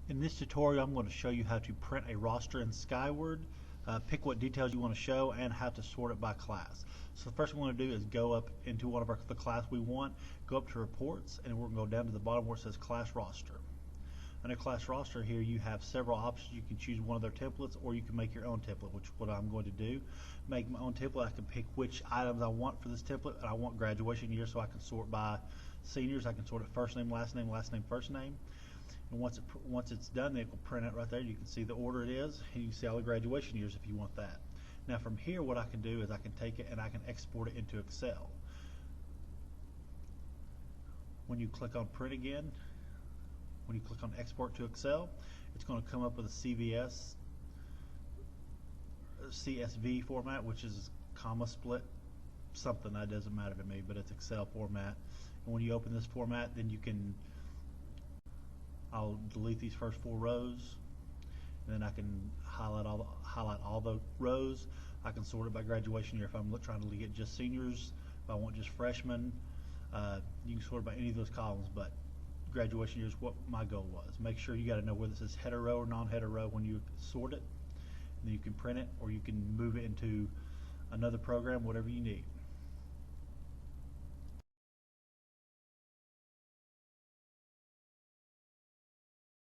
In this tutorial, I'm going to show you how to print a roster in Skyward, pick what details you want to show, and how to sort it by class. So the first thing we're going to do is go up into one of the class we want, go up to Reports, and we're going to go down to the bottom where it says Class Roster. Under Class Roster here, you have several options. You can choose one of their templates, or you can make your own template, which is what I'm going to do. Make my own template. I can pick which items I want for this template, and I want graduation year, so I can sort by seniors. I can sort it first name, last name, first name. And once it's done, it will print it right there. You can see the order it is, and you can see all the graduation years if you want that. Now from here, what I can do is I can take it and I can export it into Excel. When you click on Print again, when you click on Export to Excel, it's going to come up with a CSV format, which is comma split something. That doesn't matter to me, but it's Excel format. And when you open this format, then you can I'll delete these first 4 rows, and then I can highlight all the rows. I can sort it by graduation year if I'm trying to get just seniors. If I want just freshmen, you can sort it by any of those columns, but graduation year is what my goal was. Make sure you got to know whether this is header row or non-header row when you sort it, and then you can print it, or you can move it into another program, whatever you need.